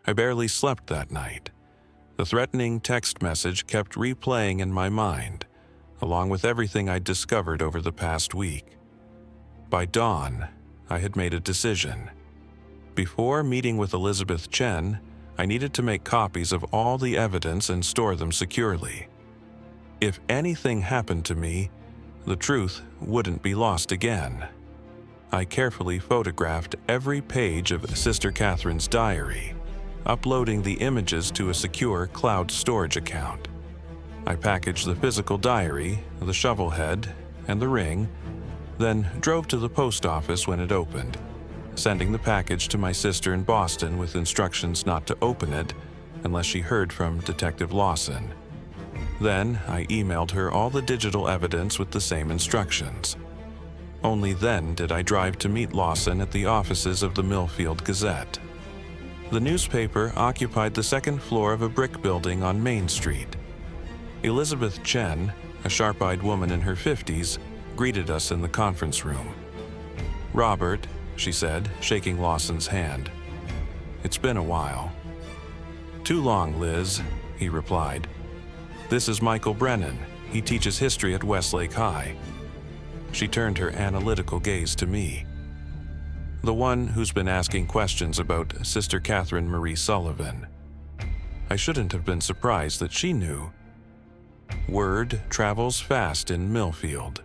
I barely slept that night. The threatening text message kept replaying in my mind, along with everything I'd discovered over the past week. By dawn, I had made a decision. Before meeting with Elizabeth Chen, I needed to make copies of all the evidence and store them securely. If anything happened to me, the truth wouldn't be lost again. I carefully photographed every page of Sister Catherine's diary, uploading the images to a secure cloud storage account. I packaged the physical diary, the shovel head, and the ring, then drove to the post office when it opened, sending the package to my sister in Boston with instructions not to open it unless she heard from Detective Lawson. Then I emailed her all the digital evidence with the same instructions. Only then did I drive to meet Lawson at the offices of the Millfield Gazette. The newspaper occupied the second floor of a brick building on Main Street. Elizabeth Chen, a sharp-eyed woman in her 50s, greeted us in the conference room. "Robert," she said, shaking Lawson's hand. "It's been a while." "Too long, Liz," he replied. "This is Michael Brennan. He teaches history at Westlake High." She turned her analytical gaze to me. "The one who's been asking questions about Sister Catherine Marie Sullivan." I shouldn't have been surprised that she knew. Word travels fast in Millfield,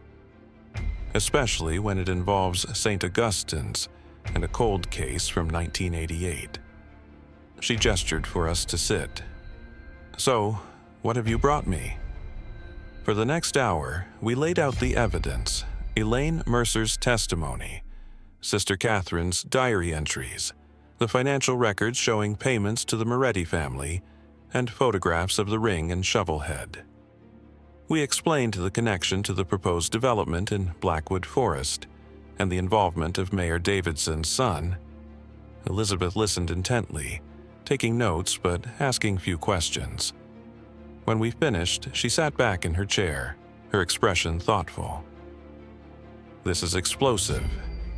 especially when it involves St. Augustine's and a cold case from 1988. She gestured for us to sit. "So, what have you brought me?" For the next hour, we laid out the evidence: Elaine Mercer's testimony, Sister Catherine's diary entries, the financial records showing payments to the Moretti family, and photographs of the ring and shovel head. We explained the connection to the proposed development in Blackwood Forest and the involvement of Mayor Davidson's son. Elizabeth listened intently, taking notes but asking few questions. When we finished, she sat back in her chair, her expression thoughtful. "This is explosive,"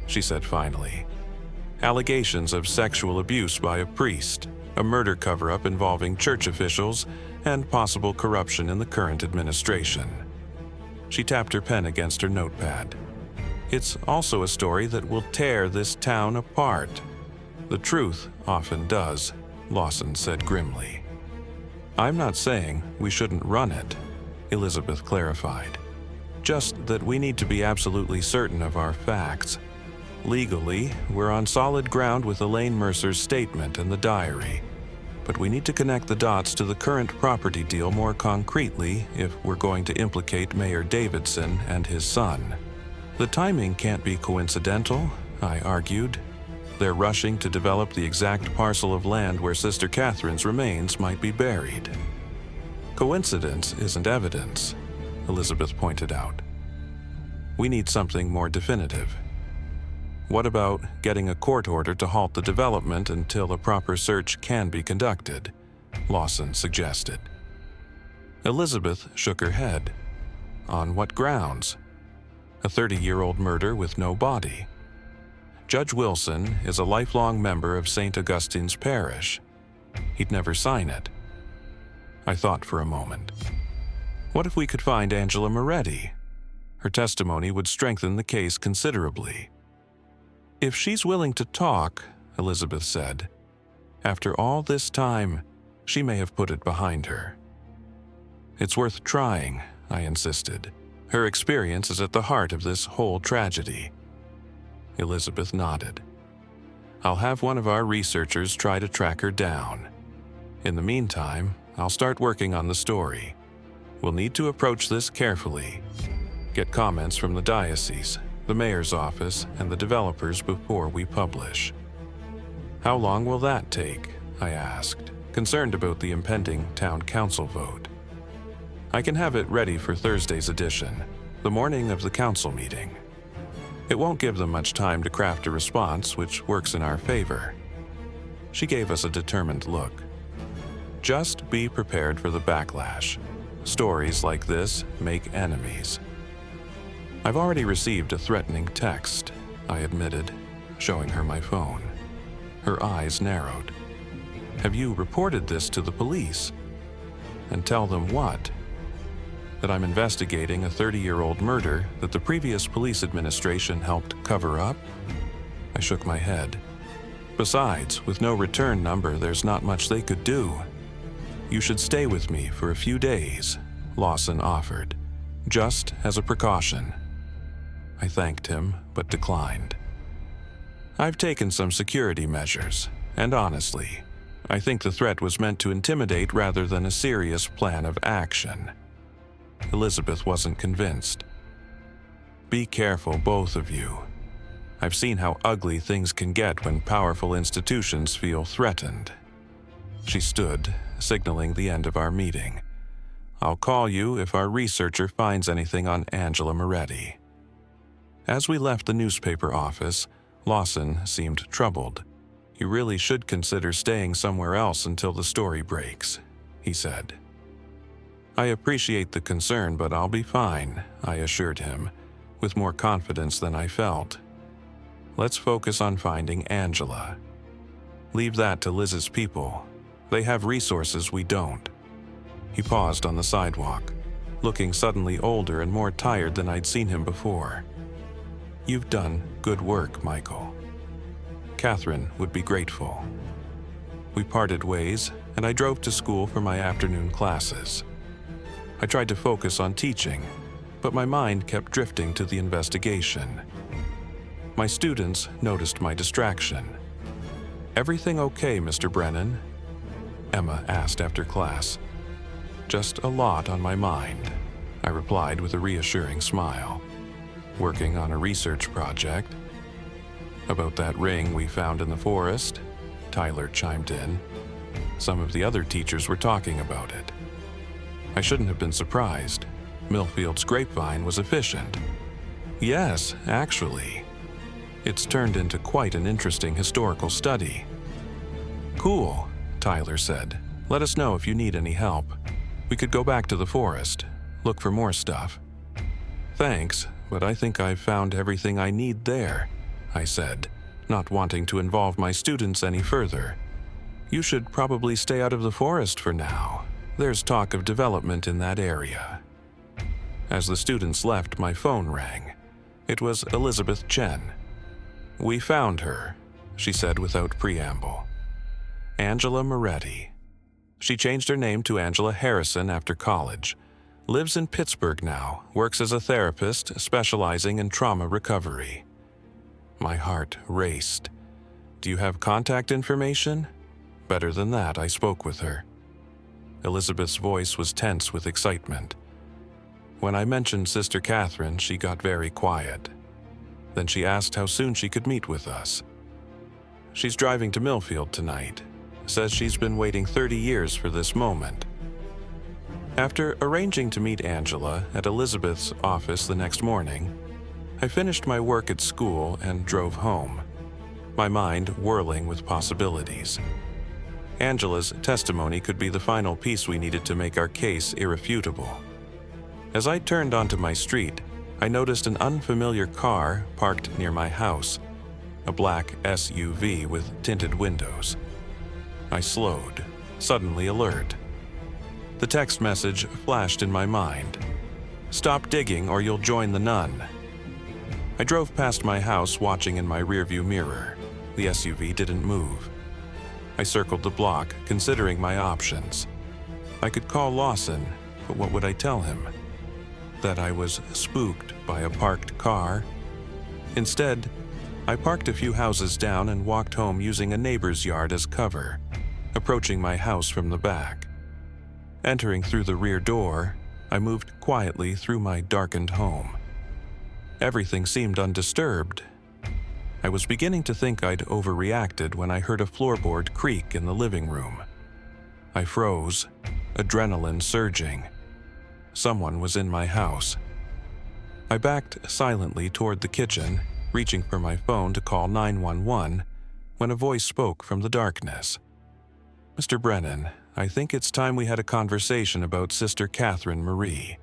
she said finally. "Allegations of sexual abuse by a priest, a murder cover-up involving church officials, and possible corruption in the current administration." She tapped her pen against her notepad. "It's also a story that will tear this town apart." "The truth often does," Lawson said grimly. "I'm not saying we shouldn't run it," Elizabeth clarified. "Just that we need to be absolutely certain of our facts. Legally, we're on solid ground with Elaine Mercer's statement and the diary, but we need to connect the dots to the current property deal more concretely if we're going to implicate Mayor Davidson and his son. The timing can't be coincidental," I argued. "They're rushing to develop the exact parcel of land where Sister Catherine's remains might be buried." "Coincidence isn't evidence," Elizabeth pointed out. "We need something more definitive." "What about getting a court order to halt the development until a proper search can be conducted?" Lawson suggested. Elizabeth shook her head. "On what grounds? A 30-year-old murder with no body. Judge Wilson is a lifelong member of St. Augustine's Parish. He'd never sign it." I thought for a moment. What if we could find Angela Moretti? Her testimony would strengthen the case considerably. "If she's willing to talk," Elizabeth said, "after all this time, she may have put it behind her." "It's worth trying," I insisted. "Her experience is at the heart of this whole tragedy." Elizabeth nodded. "I'll have one of our researchers try to track her down. In the meantime, I'll start working on the story. We'll need to approach this carefully. Get comments from the diocese, the mayor's office, and the developers before we publish." "How long will that take?" I asked, concerned about the impending town council vote. "I can have it ready for Thursday's edition, the morning of the council meeting. It won't give them much time to craft a response, which works in our favor." She gave us a determined look. "Just be prepared for the backlash. Stories like this make enemies." "I've already received a threatening text," I admitted, showing her my phone. Her eyes narrowed. Have you reported this to the police? And tell them what? That I'm investigating a 30-year-old murder that the previous police administration helped cover up? I shook my head. Besides, with no return number, there's not much they could do. You should stay with me for a few days, Lawson offered, just as a precaution. I thanked him, but declined. I've taken some security measures, and honestly, I think the threat was meant to intimidate rather than a serious plan of action. Elizabeth wasn't convinced. Be careful, both of you. I've seen how ugly things can get when powerful institutions feel threatened. She stood, signaling the end of our meeting. I'll call you if our researcher finds anything on Angela Moretti. As we left the newspaper office, Lawson seemed troubled. You really should consider staying somewhere else until the story breaks, he said. I appreciate the concern, but I'll be fine, I assured him, with more confidence than I felt. Let's focus on finding Angela. Leave that to Liz's people. They have resources we don't. He paused on the sidewalk, looking suddenly older and more tired than I'd seen him before. You've done good work, Michael. Catherine would be grateful. We parted ways, and I drove to school for my afternoon classes. I tried to focus on teaching, but my mind kept drifting to the investigation. My students noticed my distraction. "Everything okay, Mr. Brennan?" Emma asked after class. "Just a lot on my mind," I replied with a reassuring smile. "Working on a research project." "About that ring we found in the forest?" Tyler chimed in. Some of the other teachers were talking about it. I shouldn't have been surprised. Millfield's grapevine was efficient. "Yes, actually. It's turned into quite an interesting historical study." "Cool," Tyler said. "Let us know if you need any help. We could go back to the forest, look for more stuff." "Thanks, but I think I've found everything I need there," I said, not wanting to involve my students any further. "You should probably stay out of the forest for now. There's talk of development in that area." As the students left, my phone rang. It was Elizabeth Chen. "We found her," she said without preamble. "Angela Moretti. She changed her name to Angela Harrison after college. Lives in Pittsburgh now, works as a therapist specializing in trauma recovery." My heart raced. "Do you have contact information?" Better than that, I spoke with her. Elizabeth's voice was tense with excitement. When I mentioned Sister Catherine, she got very quiet. Then she asked how soon she could meet with us. "She's driving to Millfield tonight. Says she's been waiting 30 years for this moment." After arranging to meet Angela at Elizabeth's office the next morning, I finished my work at school and drove home, my mind whirling with possibilities. Angela's testimony could be the final piece we needed to make our case irrefutable. As I turned onto my street, I noticed an unfamiliar car parked near my house, a black SUV with tinted windows. I slowed, suddenly alert. The text message flashed in my mind. "Stop digging or you'll join the nun." I drove past my house, watching in my rearview mirror. The SUV didn't move. I circled the block, considering my options. I could call Lawson, but what would I tell him? That I was spooked by a parked car? Instead, I parked a few houses down and walked home using a neighbor's yard as cover, approaching my house from the back. Entering through the rear door, I moved quietly through my darkened home. Everything seemed undisturbed. I was beginning to think I'd overreacted when I heard a floorboard creak in the living room. I froze, adrenaline surging. Someone was in my house. I backed silently toward the kitchen, reaching for my phone to call 911, when a voice spoke from the darkness. "Mr. Brennan, I think it's time we had a conversation about Sister Catherine Marie."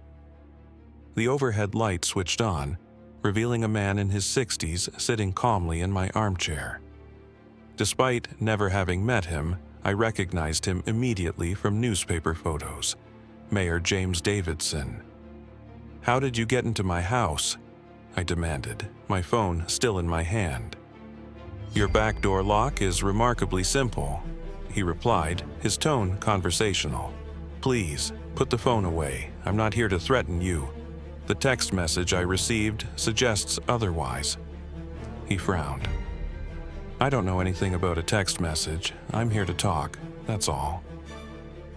The overhead light switched on, revealing a man in his 60s sitting calmly in my armchair. Despite never having met him, I recognized him immediately from newspaper photos. Mayor James Davidson. "How did you get into my house?" I demanded, my phone still in my hand. "Your back door lock is remarkably simple," he replied, his tone conversational. "Please, put the phone away. I'm not here to threaten you. The text message I received suggests otherwise." He frowned. "I don't know anything about a text message. I'm here to talk, that's all."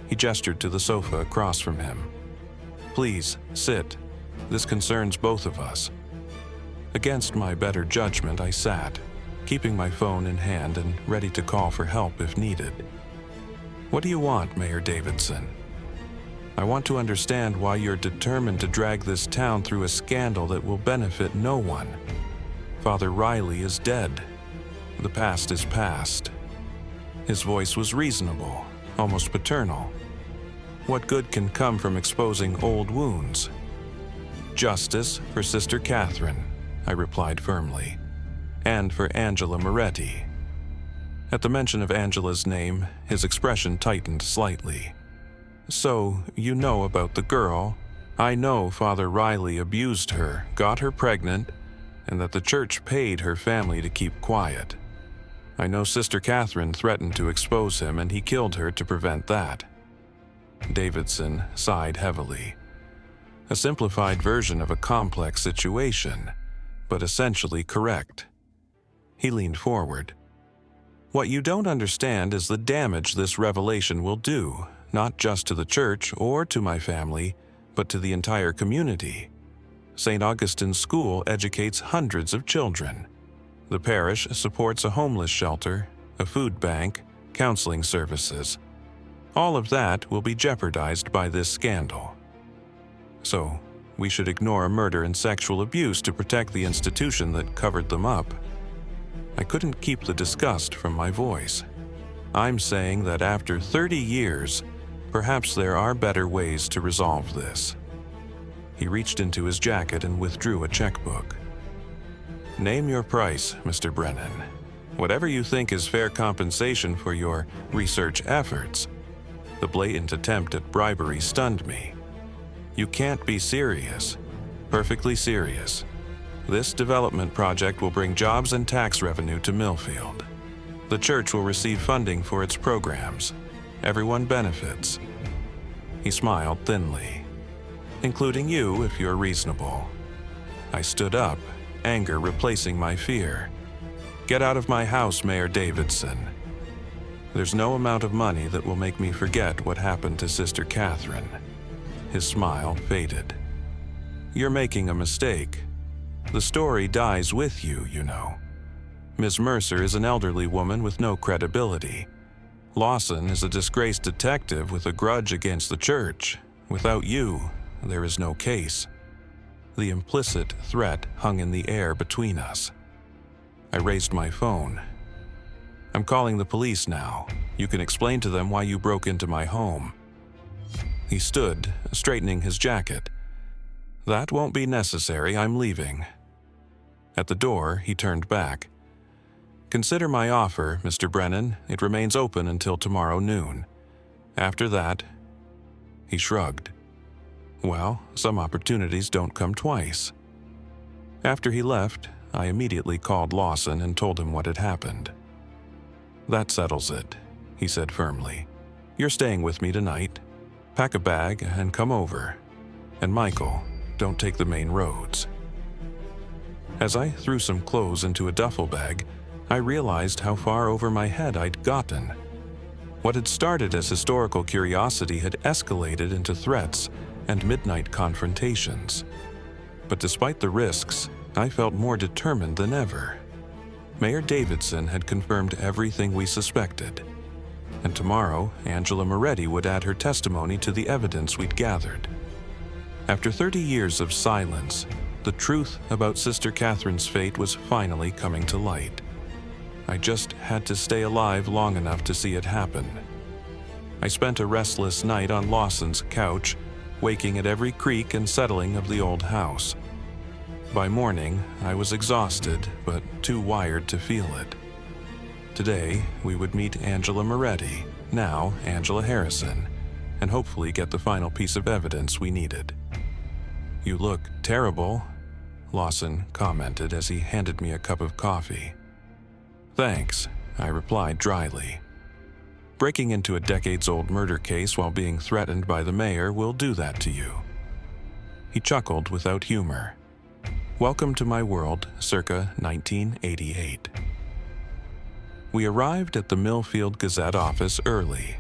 He gestured to the sofa across from him. "Please, sit. This concerns both of us." Against my better judgment, I sat, keeping my phone in hand and ready to call for help if needed. "What do you want, Mayor Davidson?" "I want to understand why you're determined to drag this town through a scandal that will benefit no one. Father Riley is dead. The past is past." His voice was reasonable, almost paternal. "What good can come from exposing old wounds?" "Justice for Sister Catherine," I replied firmly, "and for Angela Moretti." At the mention of Angela's name, his expression tightened slightly. "So, you know about the girl? I know Father Riley abused her, got her pregnant, and that the church paid her family to keep quiet. I know Sister Catherine threatened to expose him and he killed her to prevent that." Davidson sighed heavily. A simplified version of a complex situation, but essentially correct. He leaned forward. "What you don't understand is the damage this revelation will do, not just to the church or to my family, but to the entire community. St. Augustine's School educates hundreds of children. The parish supports a homeless shelter, a food bank, counseling services. All of that will be jeopardized by this scandal. So, we should ignore murder and sexual abuse to protect the institution that covered them up." I couldn't keep the disgust from my voice. "I'm saying that after 30 years, perhaps there are better ways to resolve this." He reached into his jacket and withdrew a checkbook. "Name your price, Mr. Brennan. Whatever you think is fair compensation for your research efforts." The blatant attempt at bribery stunned me. "You can't be serious." "Perfectly serious. This development project will bring jobs and tax revenue to Millfield. The church will receive funding for its programs. Everyone benefits." He smiled thinly. "Including you if you're reasonable." I stood up, anger replacing my fear. "Get out of my house, Mayor Davidson. There's no amount of money that will make me forget what happened to Sister Catherine." His smile faded. "You're making a mistake. The story dies with you, you know. Ms. Mercer is an elderly woman with no credibility. Lawson is a disgraced detective with a grudge against the church. Without you, there is no case." The implicit threat hung in the air between us. I raised my phone. "I'm calling the police now. You can explain to them why you broke into my home." He stood, straightening his jacket. "That won't be necessary, I'm leaving." At the door, he turned back. "Consider my offer, Mr. Brennan. It remains open until tomorrow noon. After that..." He shrugged. "Well, some opportunities don't come twice." After he left, I immediately called Lawson and told him what had happened. "That settles it," he said firmly. "You're staying with me tonight. Pack a bag and come over. And Michael, don't take the main roads." As I threw some clothes into a duffel bag, I realized how far over my head I'd gotten. What had started as historical curiosity had escalated into threats and midnight confrontations. But despite the risks, I felt more determined than ever. Mayor Davidson had confirmed everything we suspected. And tomorrow, Angela Moretti would add her testimony to the evidence we'd gathered. After 30 years of silence, the truth about Sister Catherine's fate was finally coming to light. I just had to stay alive long enough to see it happen. I spent a restless night on Lawson's couch, waking at every creak and settling of the old house. By morning, I was exhausted, but too wired to feel it. Today, we would meet Angela Moretti, now Angela Harrison, and hopefully get the final piece of evidence we needed. "You look terrible," Lawson commented as he handed me a cup of coffee. "Thanks," I replied dryly. "Breaking into a decades-old murder case while being threatened by the mayor will do that to you." He chuckled without humor. "Welcome to my world, circa 1988. We arrived at the Millfield Gazette office early.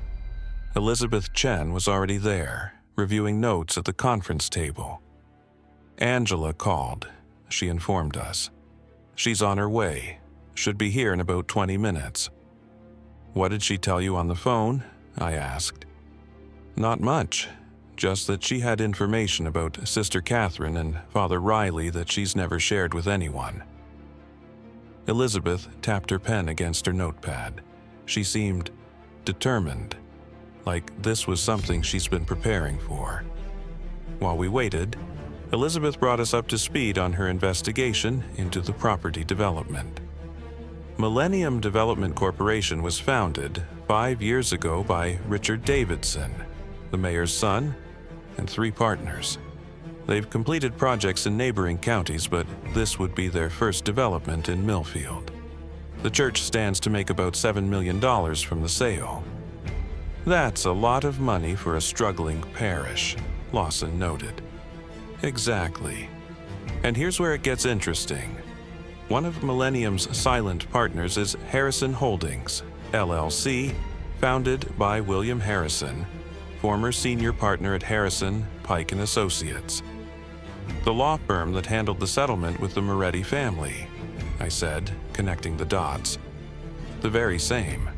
Elizabeth Chen was already there, reviewing notes at the conference table. "Angela called," she informed us. "She's on her way. Should be here in about 20 minutes. "What did she tell you on the phone?" I asked. "Not much, just that she had information about Sister Catherine and Father Riley that she's never shared with anyone." Elizabeth tapped her pen against her notepad. She seemed determined, like this was something she's been preparing for. While we waited, Elizabeth brought us up to speed on her investigation into the property development. Millennium Development Corporation was founded 5 years ago by Richard Davidson, the mayor's son, and 3 partners. They've completed projects in neighboring counties, but this would be their first development in Millfield. The church stands to make about $7 million from the sale. "That's a lot of money for a struggling parish," Lawson noted. "Exactly. And here's where it gets interesting. One of Millennium's silent partners is Harrison Holdings, LLC, founded by William Harrison, former senior partner at Harrison, Pike & Associates. The law firm that handled the settlement with the Moretti family," I said, connecting the dots. "The very same.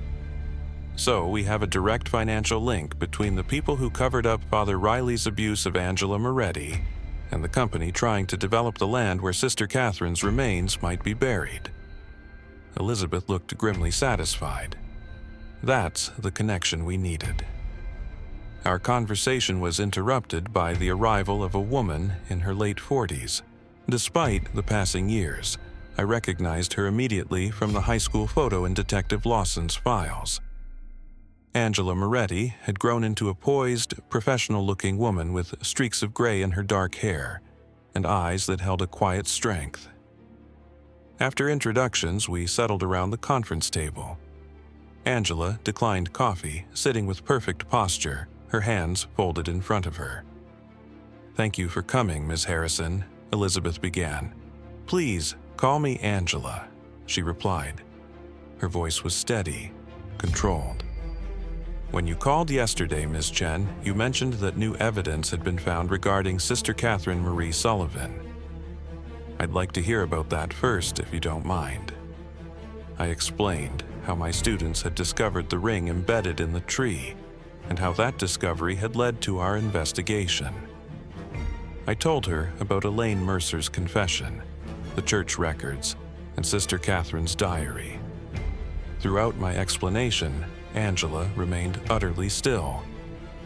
So we have a direct financial link between the people who covered up Father Riley's abuse of Angela Moretti and the company trying to develop the land where Sister Catherine's remains might be buried." Elizabeth looked grimly satisfied. That's the connection we needed. Our conversation was interrupted by the arrival of a woman in her late 40s. Despite the passing years, I recognized her immediately from the high school photo in Detective Lawson's files. Angela Moretti had grown into a poised, professional-looking woman with streaks of gray in her dark hair and eyes that held a quiet strength. After introductions, we settled around the conference table. Angela declined coffee, sitting with perfect posture, her hands folded in front of her. "Thank you for coming, Ms. Harrison," Elizabeth began. "Please, call me Angela," she replied. Her voice was steady, controlled. "When you called yesterday, Ms. Chen, you mentioned that new evidence had been found regarding Sister Catherine Marie Sullivan. I'd like to hear about that first, if you don't mind." I explained how my students had discovered the ring embedded in the tree and how that discovery had led to our investigation. I told her about Elaine Mercer's confession, the church records, and Sister Catherine's diary. Throughout my explanation, Angela remained utterly still,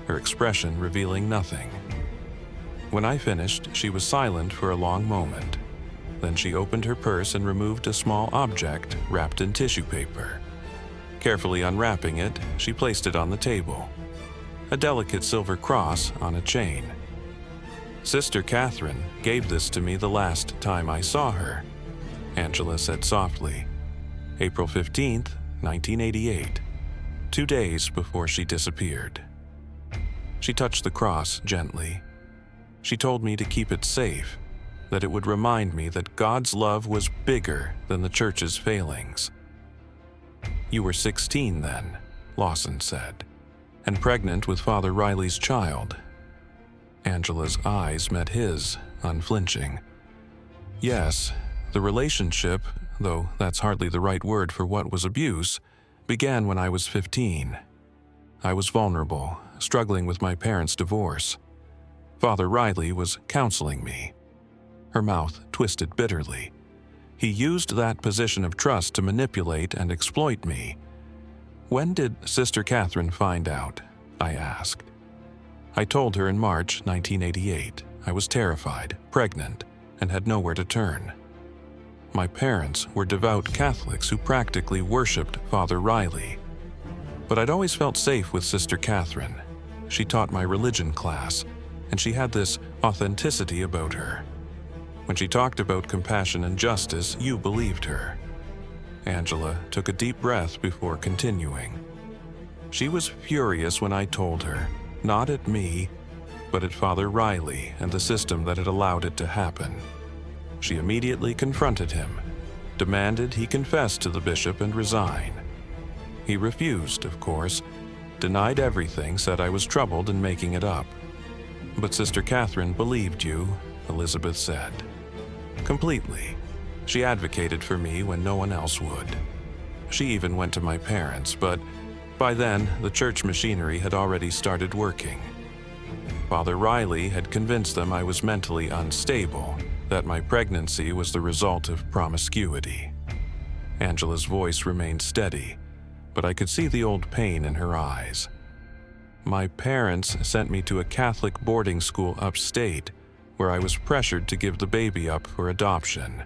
her expression revealing nothing. When I finished, she was silent for a long moment. Then she opened her purse and removed a small object wrapped in tissue paper. Carefully unwrapping it, she placed it on the table. A delicate silver cross on a chain. "Sister Catherine gave this to me the last time I saw her," Angela said softly. "April 15th, 1988, 2 days before she disappeared." She touched the cross gently. She told me to keep it safe, that it would remind me that God's love was bigger than the church's failings. "You were 16 then," Lawson said, "and pregnant with Father Riley's child." Angela's eyes met his, unflinching. "Yes, the relationship, though that's hardly the right word for what was abuse, began when I was 15. I was vulnerable, struggling with my parents' divorce. Father Riley was counseling me." Her mouth twisted bitterly. "He used that position of trust to manipulate and exploit me." "When did Sister Catherine find out?" I asked. I told her in March 1988. I was terrified, pregnant, and had nowhere to turn. My parents were devout Catholics who practically worshipped Father Riley. But I'd always felt safe with Sister Catherine. She taught my religion class, and she had this authenticity about her. When she talked about compassion and justice, you believed her. Angela took a deep breath before continuing. She was furious when I told her, not at me, but at Father Riley and the system that had allowed it to happen. She immediately confronted him, demanded he confess to the bishop and resign. He refused, of course, denied everything, said I was troubled and making it up. But Sister Catherine believed you, Elizabeth said. Completely. She advocated for me when no one else would. She even went to my parents, but by then the church machinery had already started working. Father Riley had convinced them I was mentally unstable, that my pregnancy was the result of promiscuity. Angela's voice remained steady, but I could see the old pain in her eyes. My parents sent me to a Catholic boarding school upstate, where I was pressured to give the baby up for adoption.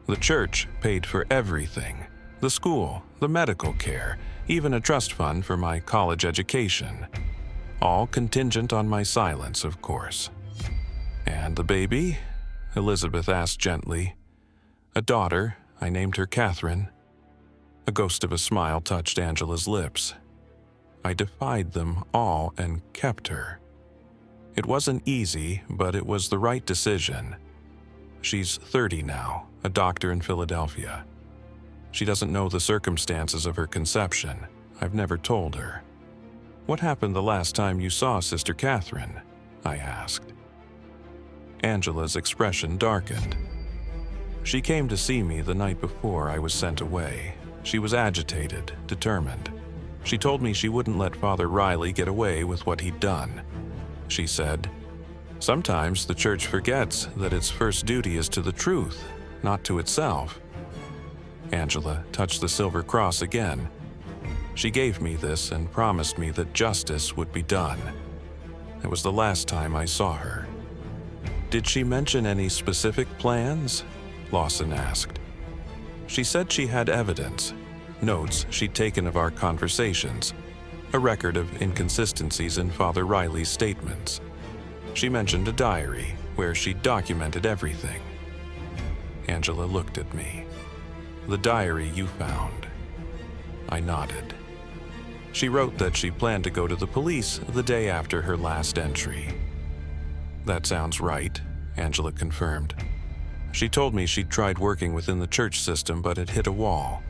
The church paid for everything: the school, the medical care, even a trust fund for my college education. All contingent on my silence, of course. And the baby? Elizabeth asked gently. A daughter. I named her Catherine. A ghost of a smile touched Angela's lips. I defied them all and kept her. It wasn't easy, but it was the right decision. She's 30 now, a doctor in Philadelphia. She doesn't know the circumstances of her conception. I've never told her. What happened the last time you saw Sister Catherine? I asked. Angela's expression darkened. She came to see me the night before I was sent away. She was agitated, determined. She told me she wouldn't let Father Riley get away with what he'd done. She said, "Sometimes the church forgets that its first duty is to the truth, not to itself." Angela touched the silver cross again. She gave me this and promised me that justice would be done. It was the last time I saw her. Did she mention any specific plans? Lawson asked. She said she had evidence, notes she'd taken of our conversations, a record of inconsistencies in Father Riley's statements. She mentioned a diary where she documented everything. Angela looked at me. The diary you found. I nodded. She wrote that she planned to go to the police the day after her last entry. That sounds right, Angela confirmed. She told me she'd tried working within the church system but had hit a wall.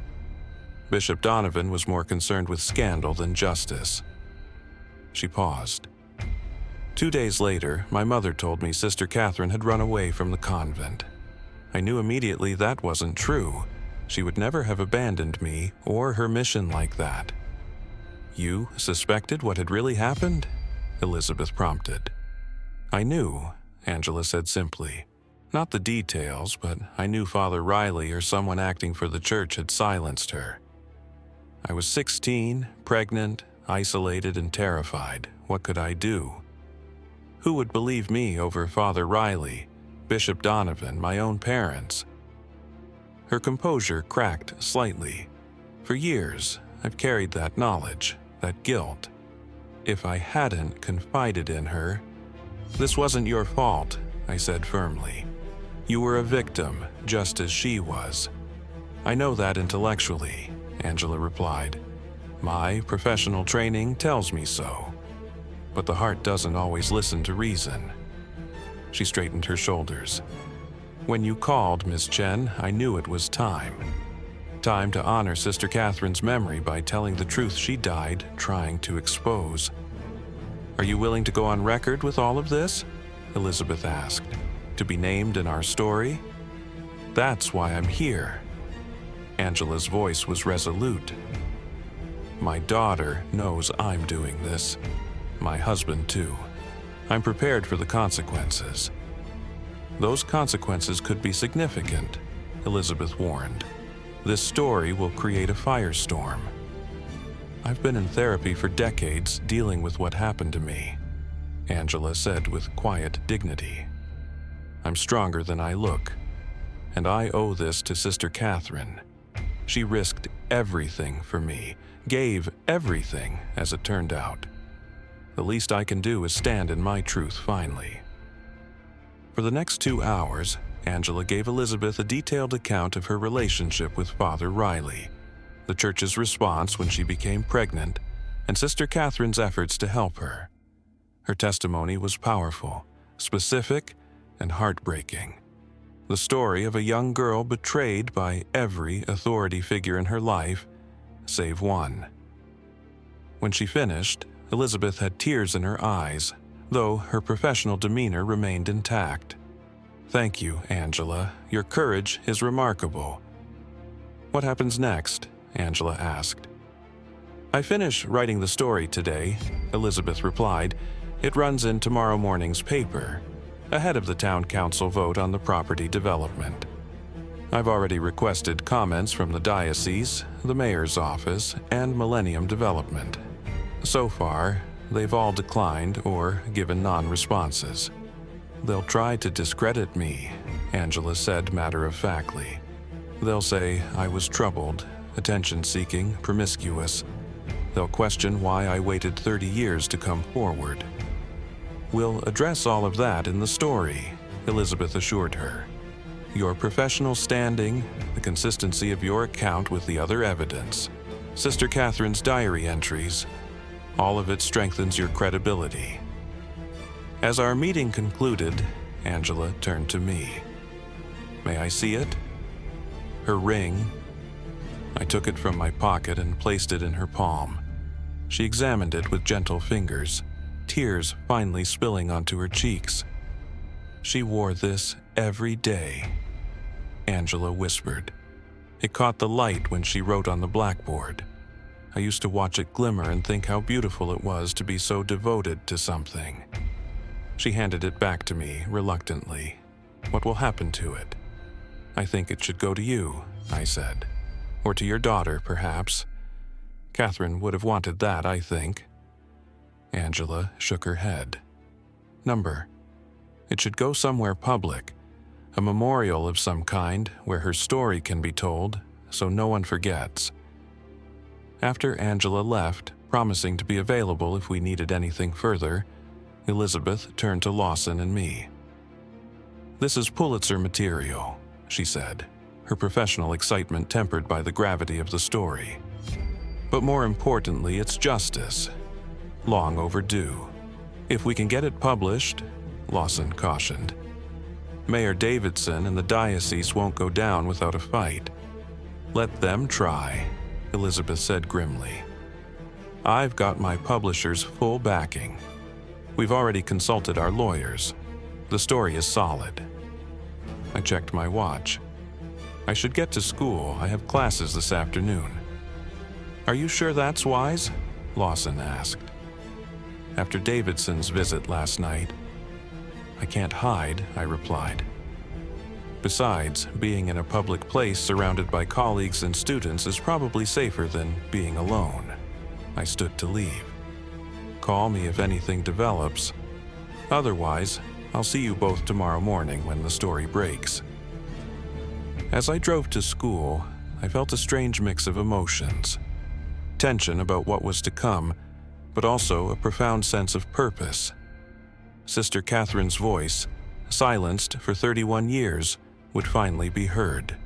Bishop Donovan was more concerned with scandal than justice. She paused. 2 days later, my mother told me Sister Catherine had run away from the convent. I knew immediately that wasn't true. She would never have abandoned me or her mission like that. You suspected what had really happened? Elizabeth prompted. I knew, Angela said simply. Not the details, but I knew Father Riley or someone acting for the church had silenced her. I was 16, pregnant, isolated, and terrified. What could I do? Who would believe me over Father Riley, Bishop Donovan, my own parents? Her composure cracked slightly. For years, I've carried that knowledge, that guilt. If I hadn't confided in her, this wasn't your fault, I said firmly. You were a victim, just as she was. I know that intellectually, Angela replied. My professional training tells me so. But the heart doesn't always listen to reason. She straightened her shoulders. When you called, Miss Chen, I knew it was time. Time to honor Sister Catherine's memory by telling the truth she died trying to expose. Are you willing to go on record with all of this? Elizabeth asked. To be named in our story? That's why I'm here. Angela's voice was resolute. My daughter knows I'm doing this. My husband, too. I'm prepared for the consequences. Those consequences could be significant, Elizabeth warned. This story will create a firestorm. I've been in therapy for decades dealing with what happened to me, Angela said with quiet dignity. I'm stronger than I look, and I owe this to Sister Catherine. She risked everything for me, gave everything, as it turned out. The least I can do is stand in my truth finally. For the next 2 hours, Angela gave Elizabeth a detailed account of her relationship with Father Riley, the church's response when she became pregnant, and Sister Catherine's efforts to help her. Her testimony was powerful, specific, and heartbreaking. The story of a young girl betrayed by every authority figure in her life, save one. When she finished, Elizabeth had tears in her eyes, though her professional demeanor remained intact. "Thank you, Angela. Your courage is remarkable." "What happens next?" Angela asked. "I finish writing the story today," Elizabeth replied. "It runs in tomorrow morning's paper, ahead of the town council vote on the property development. I've already requested comments from the diocese, the mayor's office, and Millennium Development. So far, they've all declined or given non-responses. They'll try to discredit me," Angela said matter-of-factly. "They'll say I was troubled, attention-seeking, promiscuous. They'll question why I waited 30 years to come forward." "We'll address all of that in the story," Elizabeth assured her. "Your professional standing, the consistency of your account with the other evidence, Sister Catherine's diary entries, all of it strengthens your credibility." As our meeting concluded, Angela turned to me. "May I see it?" Her ring. I took it from my pocket and placed it in her palm. She examined it with gentle fingers, tears finally spilling onto her cheeks. "She wore this every day," Angela whispered. "It caught the light when she wrote on the blackboard. I used to watch it glimmer and think how beautiful it was to be so devoted to something." She handed it back to me reluctantly. "What will happen to it?" "I think it should go to you," I said. "Or to your daughter, perhaps. Catherine would have wanted that, I think." Angela shook her head. "Number. It should go somewhere public, a memorial of some kind where her story can be told, so no one forgets." After Angela left, promising to be available if we needed anything further, Elizabeth turned to Lawson and me. "This is Pulitzer material," she said, her professional excitement tempered by the gravity of the story. "But more importantly, it's justice. Long overdue. If we can get it published," Lawson cautioned, "Mayor Davidson and the diocese won't go down without a fight." "Let them try," Elizabeth said grimly. "I've got my publisher's full backing. We've already consulted our lawyers. The story is solid." I checked my watch. "I should get to school. I have classes this afternoon." "Are you sure that's wise?" Lawson asked. "After Davidson's visit last night." "I can't hide," I replied. "Besides, being in a public place surrounded by colleagues and students is probably safer than being alone." I stood to leave. "Call me if anything develops. Otherwise, I'll see you both tomorrow morning when the story breaks." As I drove to school, I felt a strange mix of emotions. Tension about what was to come, but also a profound sense of purpose. Sister Catherine's voice, silenced for 31 years, would finally be heard.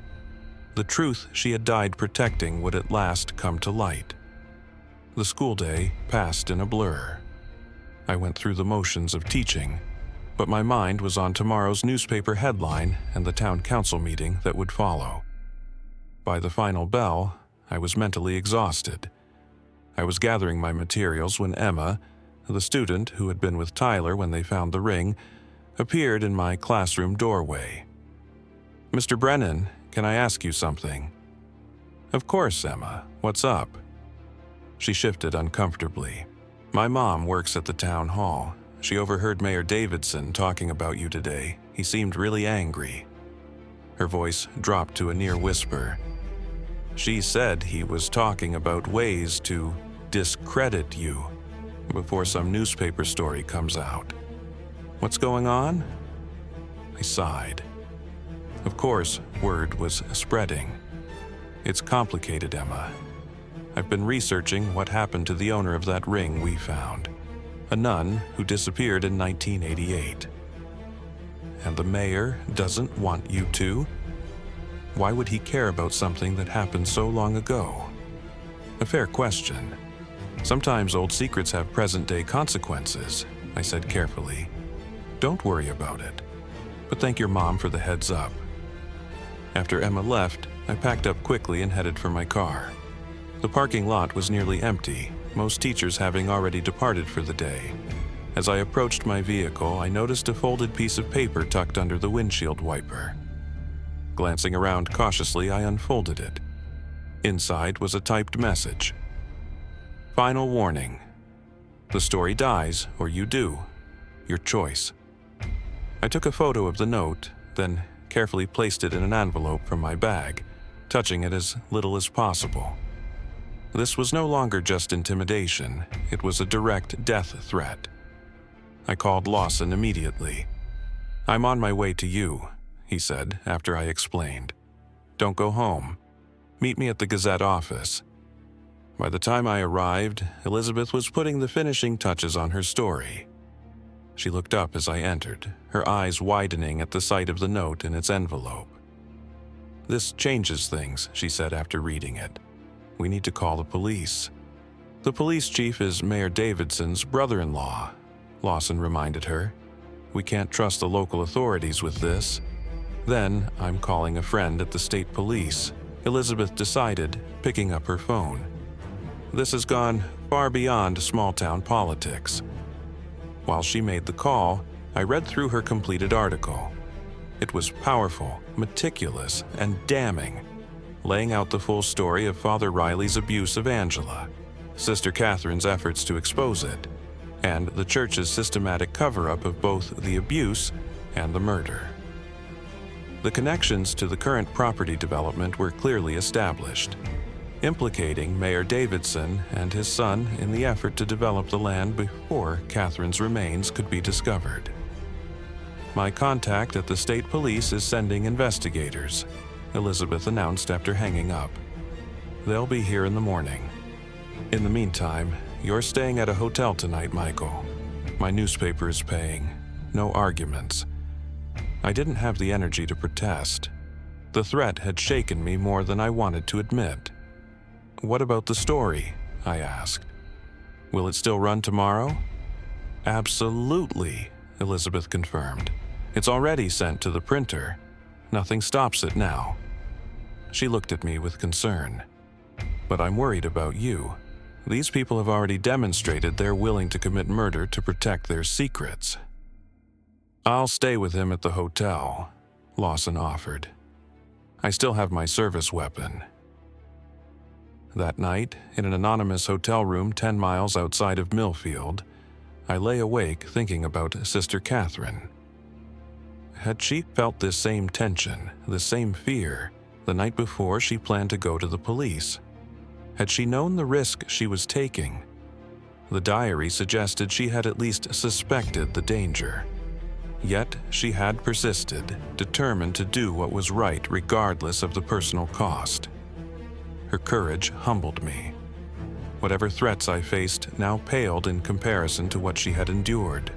The truth she had died protecting would at last come to light. The school day passed in a blur. I went through the motions of teaching, but my mind was on tomorrow's newspaper headline and the town council meeting that would follow. By the final bell, I was mentally exhausted. I was gathering my materials when Emma, the student who had been with Tyler when they found the ring, appeared in my classroom doorway. "Mr. Brennan, can I ask you something?" "Of course, Emma. What's up?" She shifted uncomfortably. "My mom works at the town hall. She overheard Mayor Davidson talking about you today. He seemed really angry." Her voice dropped to a near whisper. "She said he was talking about ways to discredit you before some newspaper story comes out. What's going on?" I sighed. Of course, word was spreading. It's complicated, Emma. I've been researching what happened to the owner of that ring we found, a nun who disappeared in 1988. And the mayor doesn't want you to? Why would he care about something that happened so long ago? A fair question. Sometimes old secrets have present-day consequences, I said carefully. Don't worry about it, but thank your mom for the heads up. After Emma left, I packed up quickly and headed for my car. The parking lot was nearly empty, most teachers having already departed for the day. As I approached my vehicle, I noticed a folded piece of paper tucked under the windshield wiper. Glancing around cautiously, I unfolded it. Inside was a typed message. Final warning. The story dies, or you do. Your choice. I took a photo of the note, then carefully placed it in an envelope from my bag, touching it as little as possible. This was no longer just intimidation, it was a direct death threat. I called Lawson immediately. I'm on my way to you, he said after I explained. Don't go home. Meet me at the Gazette office. By the time I arrived, Elizabeth was putting the finishing touches on her story. She looked up as I entered, her eyes widening at the sight of the note in its envelope. This changes things, she said after reading it. We need to call the police. The police chief is Mayor Davidson's brother-in-law, Lawson reminded her. We can't trust the local authorities with this. Then I'm calling a friend at the state police, Elizabeth decided, picking up her phone. This has gone far beyond small-town politics. While she made the call, I read through her completed article. It was powerful, meticulous, and damning, laying out the full story of Father Riley's abuse of Angela, Sister Catherine's efforts to expose it, and the church's systematic cover-up of both the abuse and the murder. The connections to the current property development were clearly established, implicating Mayor Davidson and his son in the effort to develop the land before Catherine's remains could be discovered. My contact at the state police is sending investigators, Elizabeth announced after hanging up. They'll be here in the morning. In the meantime, you're staying at a hotel tonight, Michael. My newspaper is paying. No arguments. I didn't have the energy to protest. The threat had shaken me more than I wanted to admit. What about the story? I asked. Will it still run tomorrow? Absolutely, Elizabeth confirmed. It's already sent to the printer. Nothing stops it now. She looked at me with concern. But I'm worried about you. These people have already demonstrated they're willing to commit murder to protect their secrets. I'll stay with him at the hotel, Lawson offered. I still have my service weapon. That night, in an anonymous hotel room 10 miles outside of Millfield, I lay awake thinking about Sister Catherine. Had she felt this same tension, this same fear, the night before she planned to go to the police? Had she known the risk she was taking? The diary suggested she had at least suspected the danger. Yet she had persisted, determined to do what was right regardless of the personal cost. Her courage humbled me. Whatever threats I faced now paled in comparison to what she had endured,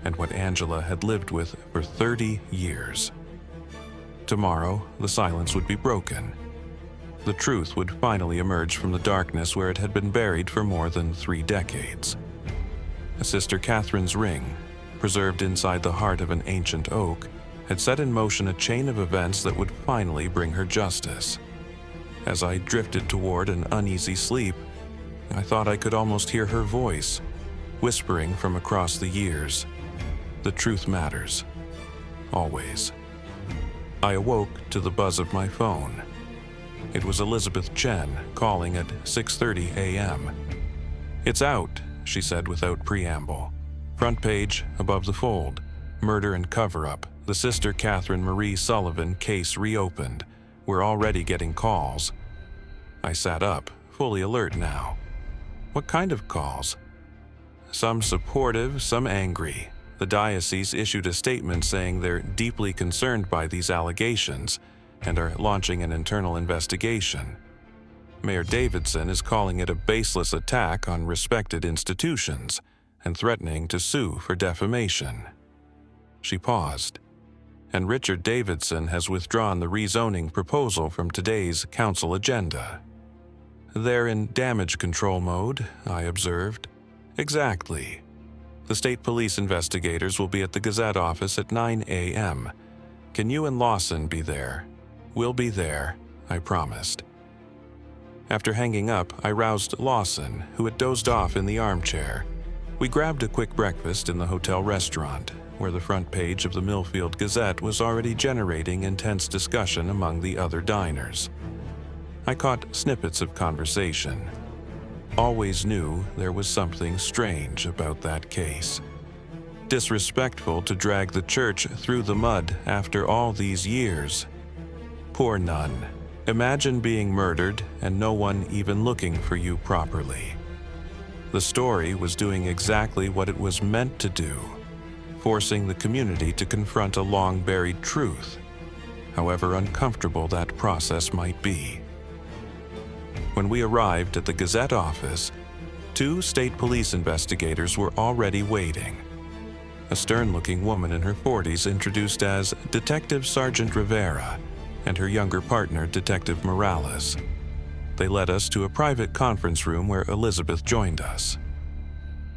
and what Angela had lived with for 30 years. Tomorrow, the silence would be broken. The truth would finally emerge from the darkness where it had been buried for more than 3 decades. Sister Catherine's ring, preserved inside the heart of an ancient oak, had set in motion a chain of events that would finally bring her justice. As I drifted toward an uneasy sleep, I thought I could almost hear her voice, whispering from across the years. The truth matters. Always. I awoke to the buzz of my phone. It was Elizabeth Chen calling at 6:30 a.m. It's out, she said without preamble. Front page, above the fold. Murder and cover-up. The Sister Catherine Marie Sullivan case reopened. We're already getting calls. I sat up, fully alert now. What kind of calls? Some supportive, some angry. The diocese issued a statement saying they're deeply concerned by these allegations and are launching an internal investigation. Mayor Davidson is calling it a baseless attack on respected institutions and threatening to sue for defamation." She paused. "And Richard Davidson has withdrawn the rezoning proposal from today's council agenda." "They're in damage control mode," I observed. "Exactly. The state police investigators will be at the Gazette office at 9 a.m. Can you and Lawson be there?" "We'll be there," I promised. After hanging up, I roused Lawson, who had dozed off in the armchair. We grabbed a quick breakfast in the hotel restaurant, where the front page of the Millfield Gazette was already generating intense discussion among the other diners. I caught snippets of conversation. Always knew there was something strange about that case. Disrespectful to drag the church through the mud after all these years. Poor nun. Imagine being murdered and no one even looking for you properly. The story was doing exactly what it was meant to do, forcing the community to confront a long-buried truth, however uncomfortable that process might be. When we arrived at the Gazette office, 2 state police investigators were already waiting. A stern-looking woman in her 40s introduced as Detective Sergeant Rivera and her younger partner, Detective Morales. They led us to a private conference room where Elizabeth joined us.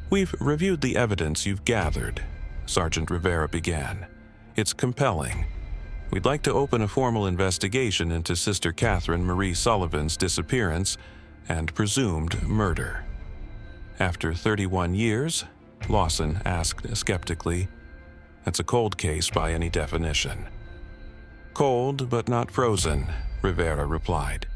"We've reviewed the evidence you've gathered," Sergeant Rivera began. "It's compelling. We'd like to open a formal investigation into Sister Catherine Marie Sullivan's disappearance and presumed murder." "After 31 years?" Lawson asked skeptically. "That's a cold case by any definition." "Cold, but not frozen," Rivera replied.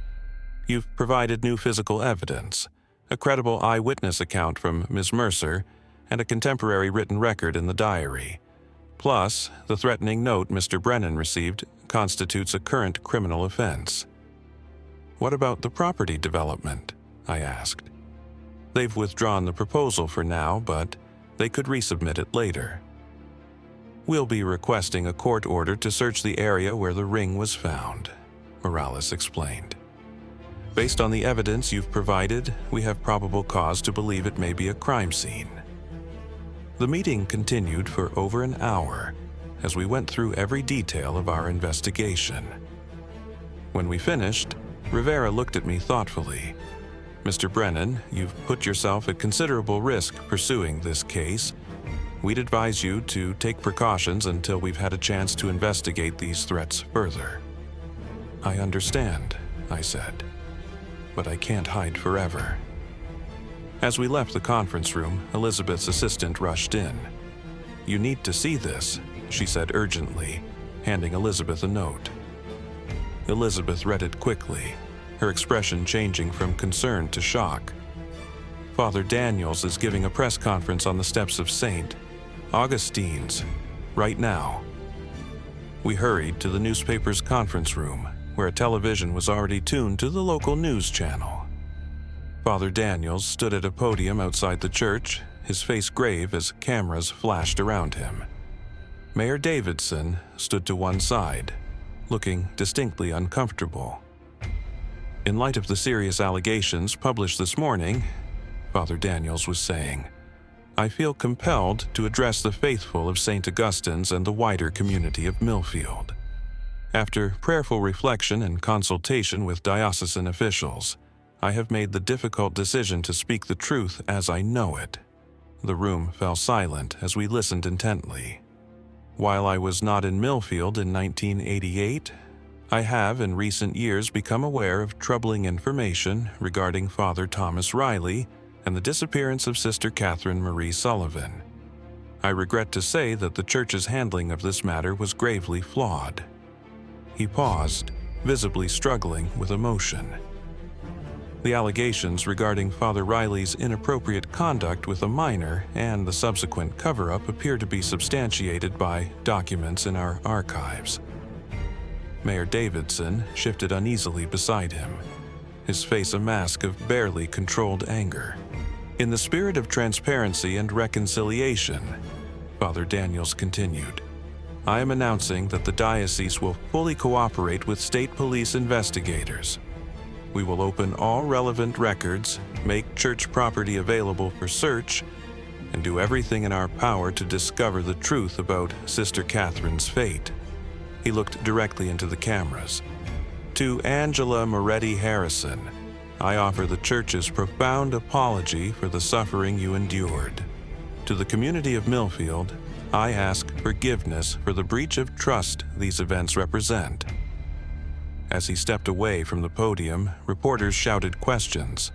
"You've provided new physical evidence, a credible eyewitness account from Ms. Mercer, and a contemporary written record in the diary. Plus, the threatening note Mr. Brennan received constitutes a current criminal offense." "What about the property development?" I asked. "They've withdrawn the proposal for now, but they could resubmit it later." "We'll be requesting a court order to search the area where the ring was found," Morales explained. "Based on the evidence you've provided, we have probable cause to believe it may be a crime scene." The meeting continued for over an hour as we went through every detail of our investigation. When we finished, Rivera looked at me thoughtfully. "Mr. Brennan, you've put yourself at considerable risk pursuing this case. We'd advise you to take precautions until we've had a chance to investigate these threats further." "I understand," I said, "but I can't hide forever." As we left the conference room, Elizabeth's assistant rushed in. "You need to see this," she said urgently, handing Elizabeth a note. Elizabeth read it quickly, her expression changing from concern to shock. "Father Daniels is giving a press conference on the steps of St. Augustine's, right now." We hurried to the newspaper's conference room, where a television was already tuned to the local news channel. Father Daniels stood at a podium outside the church, his face grave as cameras flashed around him. Mayor Davidson stood to one side, looking distinctly uncomfortable. "In light of the serious allegations published this morning," Father Daniels was saying, "I feel compelled to address the faithful of St. Augustine's and the wider community of Millfield. After prayerful reflection and consultation with diocesan officials, I have made the difficult decision to speak the truth as I know it." The room fell silent as we listened intently. "While I was not in Millfield in 1988, I have in recent years become aware of troubling information regarding Father Thomas Riley and the disappearance of Sister Catherine Marie Sullivan. I regret to say that the Church's handling of this matter was gravely flawed." He paused, visibly struggling with emotion. The allegations regarding Father Riley's inappropriate conduct with a minor and the subsequent cover-up appear to be substantiated by documents in our archives. Mayor Davidson shifted uneasily beside him, his face a mask of barely controlled anger. "In the spirit of transparency and reconciliation," Father Daniels continued, I am announcing that the diocese will fully cooperate with state police investigators. We will open all relevant records, make church property available for search, and do everything in our power to discover the truth about Sister Catherine's fate. He looked directly into the cameras. To Angela Moretti Harrison, I offer the Church's profound apology for the suffering you endured. To the community of Millfield, I ask forgiveness for the breach of trust these events represent. As he stepped away from the podium, reporters shouted questions.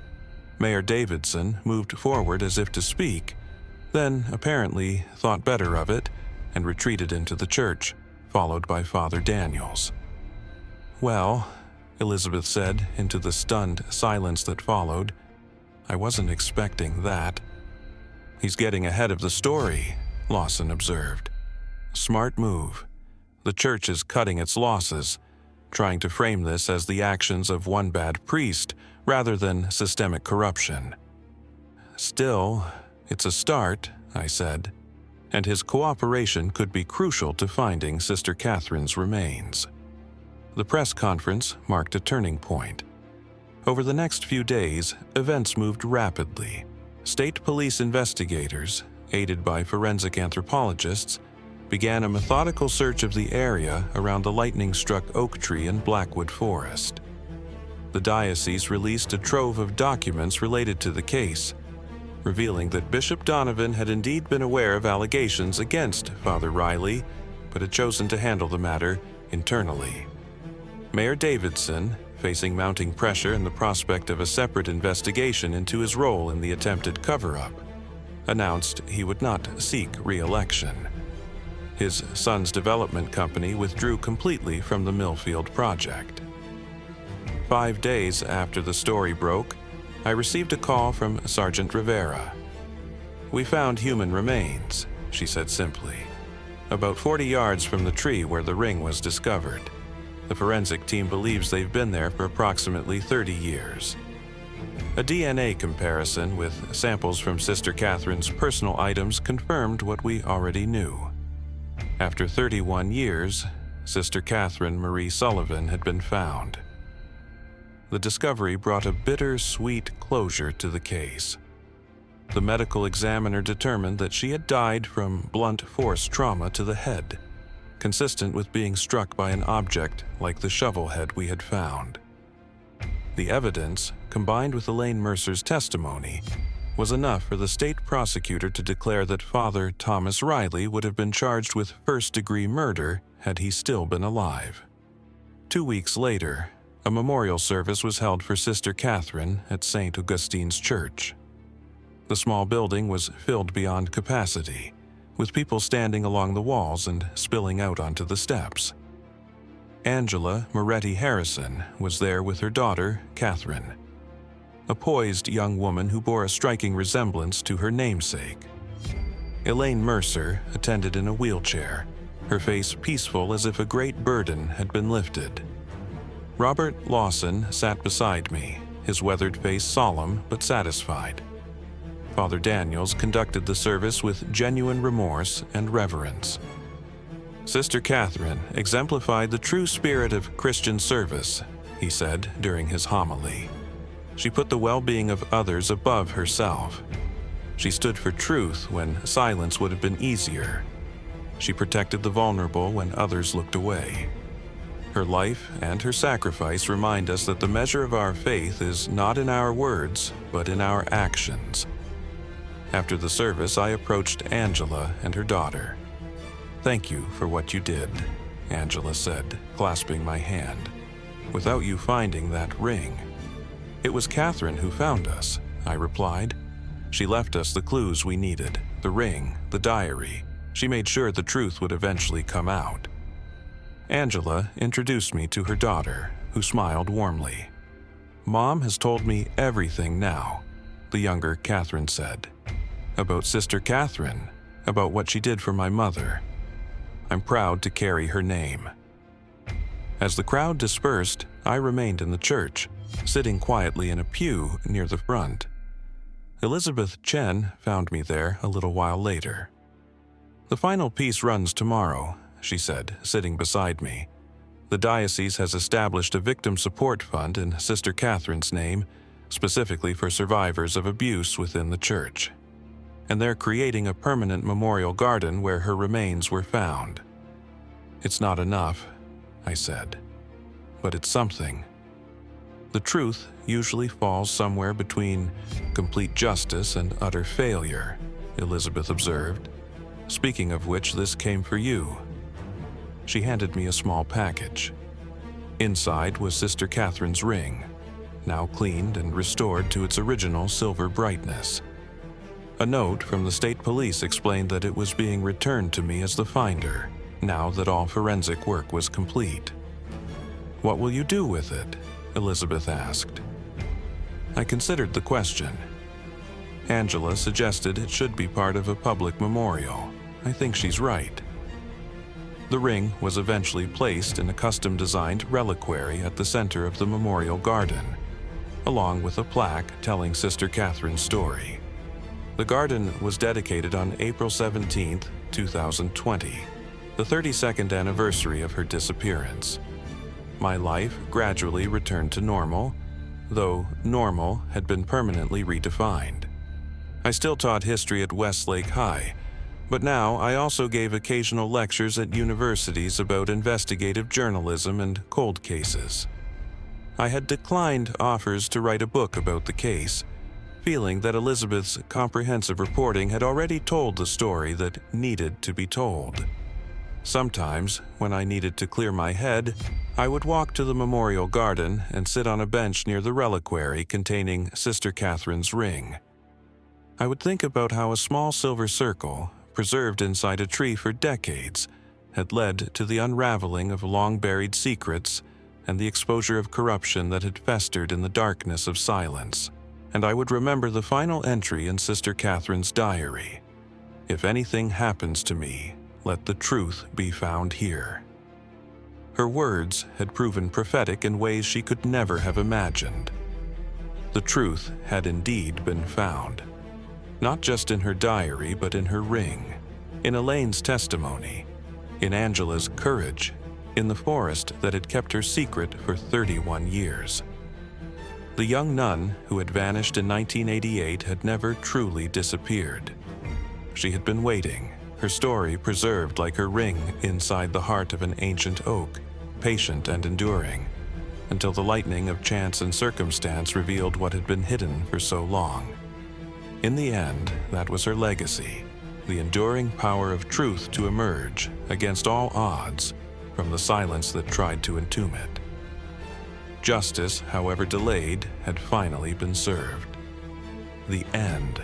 Mayor Davidson moved forward as if to speak, then apparently thought better of it and retreated into the church, followed by Father Daniels. "Well," Elizabeth said into the stunned silence that followed, "I wasn't expecting that." "He's getting ahead of the story," Lawson observed. "Smart move. The church is cutting its losses, trying to frame this as the actions of one bad priest rather than systemic corruption." "Still, it's a start," I said, "and his cooperation could be crucial to finding Sister Catherine's remains." The press conference marked a turning point. Over the next few days, events moved rapidly. State police investigators, aided by forensic anthropologists, began a methodical search of the area around the lightning-struck oak tree in Blackwood Forest. The diocese released a trove of documents related to the case, revealing that Bishop Donovan had indeed been aware of allegations against Father Riley, but had chosen to handle the matter internally. Mayor Davidson, facing mounting pressure and the prospect of a separate investigation into his role in the attempted cover-up, announced he would not seek re-election. His son's development company withdrew completely from the Millfield project. 5 days after the story broke, I received a call from Sergeant Rivera. "We found human remains," she said simply, "about 40 yards from the tree where the ring was discovered. The forensic team believes they've been there for approximately 30 years. A DNA comparison with samples from Sister Catherine's personal items confirmed what we already knew. After 31 years, Sister Catherine Marie Sullivan had been found." The discovery brought a bitter-sweet closure to the case. The medical examiner determined that she had died from blunt force trauma to the head, consistent with being struck by an object like the shovel head we had found. The evidence, combined with Elaine Mercer's testimony, was enough for the state prosecutor to declare that Father Thomas Riley would have been charged with first-degree murder had he still been alive. 2 weeks later, a memorial service was held for Sister Catherine at St. Augustine's Church. The small building was filled beyond capacity, with people standing along the walls and spilling out onto the steps. Angela Moretti Harrison was there with her daughter, Catherine, a poised young woman who bore a striking resemblance to her namesake. Elaine Mercer attended in a wheelchair, her face peaceful as if a great burden had been lifted. Robert Lawson sat beside me, his weathered face solemn but satisfied. Father Daniels conducted the service with genuine remorse and reverence. Sister Catherine exemplified the true spirit of Christian service, he said during his homily. She put the well-being of others above herself. She stood for truth when silence would have been easier. She protected the vulnerable when others looked away. Her life and her sacrifice remind us that the measure of our faith is not in our words, but in our actions. After the service, I approached Angela and her daughter. "Thank you for what you did," Angela said, clasping my hand. "Without you finding that ring." "It was Catherine who found us," I replied. "She left us the clues we needed, the ring, the diary. She made sure the truth would eventually come out." Angela introduced me to her daughter, who smiled warmly. "Mom has told me everything now," the younger Catherine said. "About Sister Catherine, about what she did for my mother. I'm proud to carry her name." As the crowd dispersed, I remained in the church, sitting quietly in a pew near the front. Elizabeth Chen found me there a little while later. "The final piece runs tomorrow, she said, sitting beside me. "The diocese has established a victim support fund in Sister Catherine's name, specifically for survivors of abuse within the church. And they're creating a permanent memorial garden where her remains were found." "It's not enough," I said, "but it's something." "The truth usually falls somewhere between complete justice and utter failure," Elizabeth observed. "Speaking of which, this came for you." She handed me a small package. Inside was Sister Catherine's ring, now cleaned and restored to its original silver brightness. A note from the state police explained that it was being returned to me as the finder, now that all forensic work was complete. "What will you do with it?" Elizabeth asked. I considered the question. Angela suggested it should be part of a public memorial. I think she's right. The ring was eventually placed in a custom-designed reliquary at the center of the memorial garden, along with a plaque telling Sister Catherine's story. The garden was dedicated on April 17, 2020, the 32nd anniversary of her disappearance. My life gradually returned to normal, though normal had been permanently redefined. I still taught history at Westlake High, but now I also gave occasional lectures at universities about investigative journalism and cold cases. I had declined offers to write a book about the case, feeling that Elizabeth's comprehensive reporting had already told the story that needed to be told. Sometimes, when I needed to clear my head, I would walk to the memorial garden and sit on a bench near the reliquary containing Sister Catherine's ring. I would think about how a small silver circle, preserved inside a tree for decades, had led to the unraveling of long-buried secrets and the exposure of corruption that had festered in the darkness of silence. And I would remember the final entry in Sister Catherine's diary: "If anything happens to me, let the truth be found here." Her words had proven prophetic in ways she could never have imagined. The truth had indeed been found. Not just in her diary, but in her ring, in Elaine's testimony, in Angela's courage, in the forest that had kept her secret for 31 years. The young nun who had vanished in 1988 had never truly disappeared. She had been waiting, her story preserved like her ring inside the heart of an ancient oak, patient and enduring, until the lightning of chance and circumstance revealed what had been hidden for so long. In the end, that was her legacy, the enduring power of truth to emerge, against all odds, from the silence that tried to entomb it. Justice, however delayed, had finally been served. The end